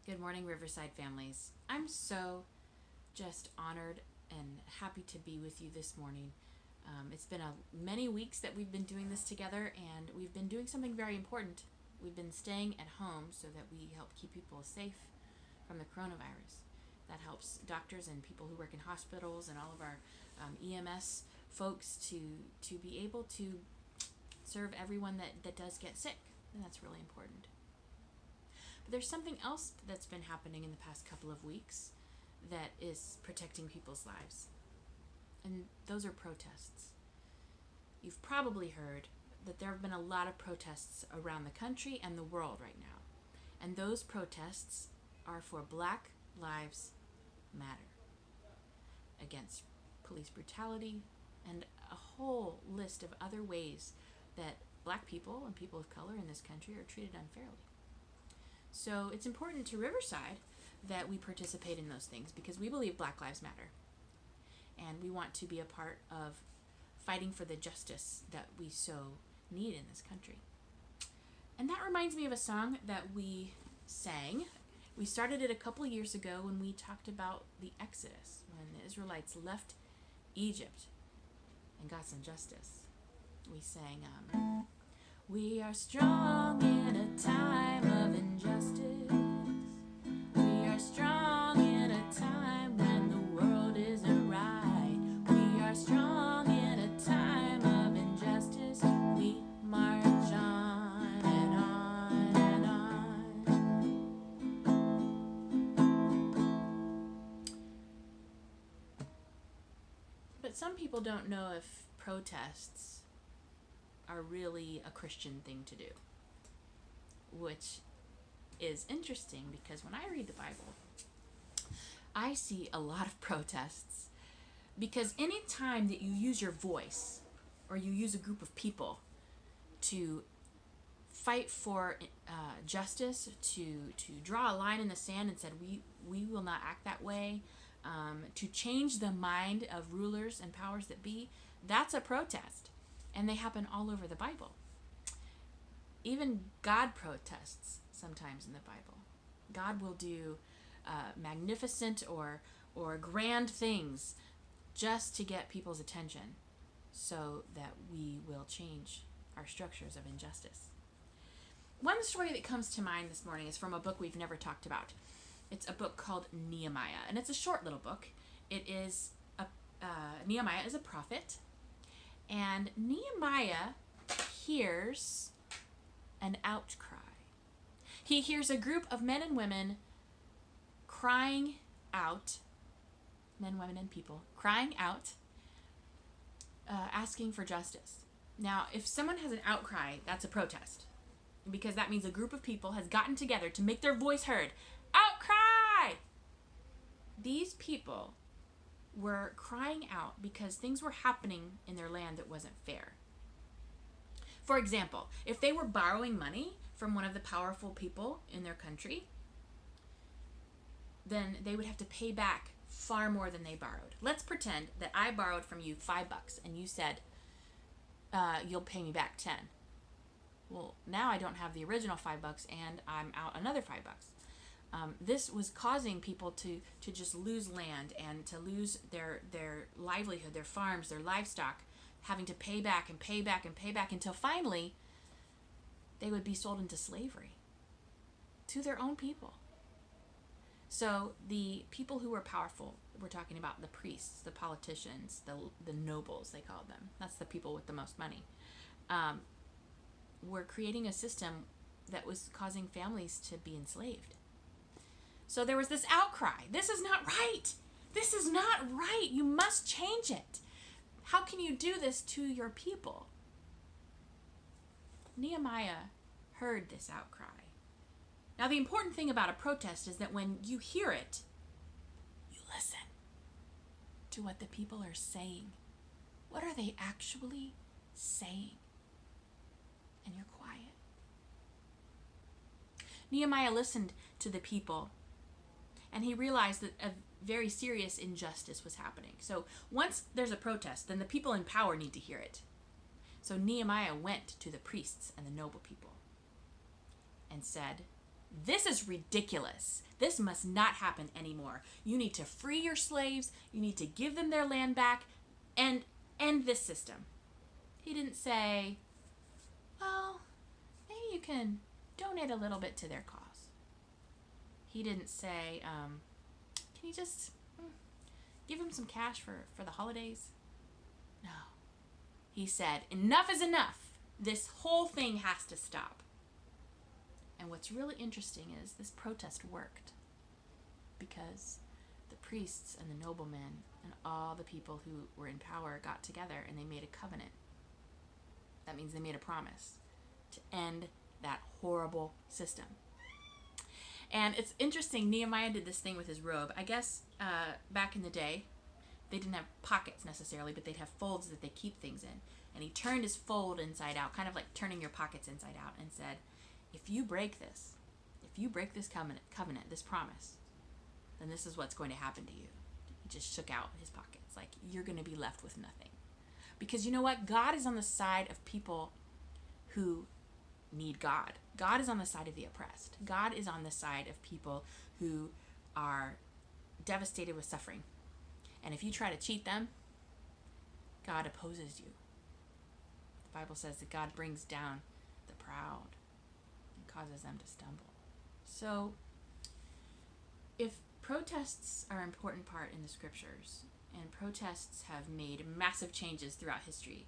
Good morning, Riverside families. I'm so just honored and happy to be with you this morning. It's been many weeks that we've been doing this together, and we've been doing something very important. We've been staying at home so that we help keep people safe from the coronavirus. That helps doctors and people who work in hospitals and all of our EMS folks to be able to serve everyone that does get sick, and that's really important. But there's something else that's been happening in the past couple of weeks that is protecting people's lives, and those are protests. You've probably heard that there have been a lot of protests around the country and the world right now, and those protests are for Black Lives Matter, against police brutality, and a whole list of other ways that Black people and people of color in this country are treated unfairly. So it's important to Riverside that we participate in those things because we believe Black Lives Matter. And we want to be a part of fighting for the justice that we so need in this country. And that reminds me of a song that we sang. We started it a couple years ago when we talked about the Exodus, when the Israelites left Egypt and got some justice. We sang, we are strong in a time of injustice. We are strong in a time when the world isn't right. We are strong in a time of injustice. We march on and on and on. But some people don't know if protests are really a Christian thing to do, which is interesting because when I read the Bible, I see a lot of protests, because any time that you use your voice or you use a group of people to fight for justice, to draw a line in the sand and said we will not act that way, to change the mind of rulers and powers that be, that's a protest. And they happen all over the Bible. Even God protests sometimes in the Bible. God will do magnificent or grand things just to get people's attention so that we will change our structures of injustice. One story that comes to mind this morning is from a book we've never talked about. It's a book called Nehemiah, and it's a short little book. It is Nehemiah is a prophet. And Nehemiah hears an outcry. He hears a group of men and women crying out, men, women, and people, crying out, asking for justice. Now, if someone has an outcry, that's a protest, because that means a group of people has gotten together to make their voice heard. Outcry! These people were crying out because things were happening in their land that wasn't fair. For example, if they were borrowing money from one of the powerful people in their country, then they would have to pay back far more than they borrowed. Let's pretend that I borrowed from you $5 and you said, you'll pay me back 10. Well, now I don't have the original $5 and I'm out another $5. This was causing people to just lose land and to lose their livelihood, their farms, their livestock, having to pay back and pay back and pay back until finally they would be sold into slavery to their own people. So the people who were powerful, we're talking about the priests, the politicians, the nobles, they called them. That's the people with the most money. Were creating a system that was causing families to be enslaved. So there was this outcry. This is not right. This is not right. You must change it. How can you do this to your people? Nehemiah heard this outcry. Now, the important thing about a protest is that when you hear it, you listen to what the people are saying. What are they actually saying? And you're quiet. Nehemiah listened to the people, and he realized that a very serious injustice was happening. So once there's a protest, then the people in power need to hear it. So Nehemiah went to the priests and the noble people and said, This is ridiculous. This must not happen anymore. You need to free your slaves. You need to give them their land back and end this system. He didn't say, well, maybe you can donate a little bit to their cause. He didn't say, can you just give them some cash for the holidays? No. He said, enough is enough. This whole thing has to stop. And what's really interesting is this protest worked because the priests and the noblemen and all the people who were in power got together and they made a covenant. That means they made a promise to end that horrible system. And it's interesting, Nehemiah did this thing with his robe. I guess back in the day, they didn't have pockets necessarily, but they'd have folds that they keep things in. And he turned his fold inside out, kind of like turning your pockets inside out, and said, if you break this covenant, this promise, then this is what's going to happen to you. He just shook out his pockets, like, you're going to be left with nothing. Because you know what? God is on the side of people who need God. God is on the side of the oppressed. God is on the side of people who are devastated with suffering. And if you try to cheat them, God opposes you. The Bible says that God brings down the proud and causes them to stumble. So, if protests are an important part in the scriptures, and protests have made massive changes throughout history,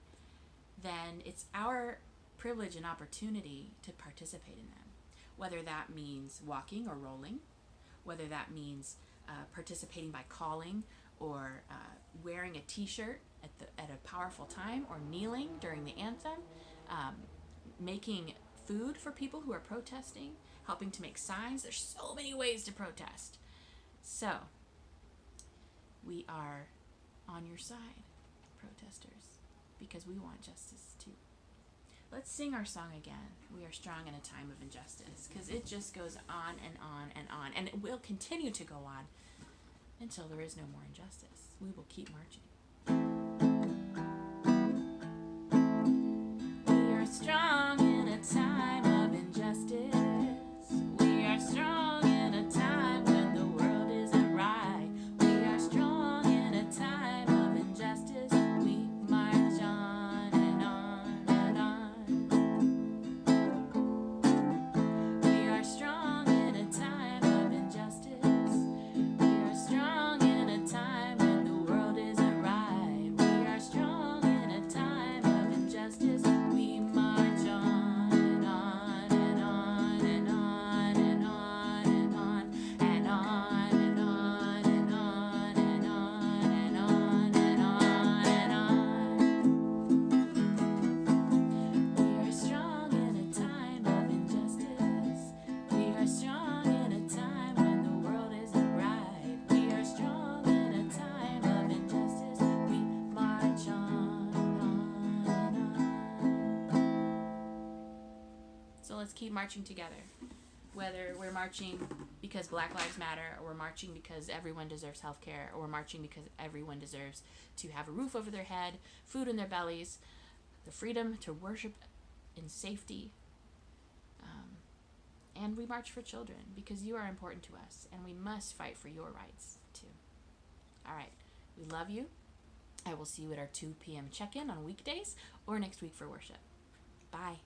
then it's our privilege and opportunity to participate in them. Whether that means walking or rolling, whether that means participating by calling or wearing a t-shirt at a powerful time, or kneeling during the anthem, making food for people who are protesting, helping to make signs. There's so many ways to protest. So, we are on your side, protesters, because we want justice too. Let's sing our song again. We are strong in a time of injustice, because it just goes on and on and on, and it will continue to go on until there is no more injustice. We will keep marching. We are strong in a time of injustice. We are strong in a time when the world isn't right. We are strong in a time of injustice. We march on and on and on. We are strong in a time of injustice. We are strong in a time when the world isn't right. We are strong in a time of injustice. We march on and on and on and on and on and on and on and on and on and on and on and on and on. We are strong in a time of injustice. We are strong in a time when the world isn't right. We are strong in a time of injustice. We march on and on. So let's keep marching together. Whether we're marching because Black Lives Matter, or we're marching because everyone deserves health care, or we're marching because everyone deserves to have a roof over their head, food in their bellies, the freedom to worship in safety. And we march for children because you are important to us, and we must fight for your rights too. All right, we love you. I will see you at our 2 p.m. check-in on weekdays or next week for worship. Bye.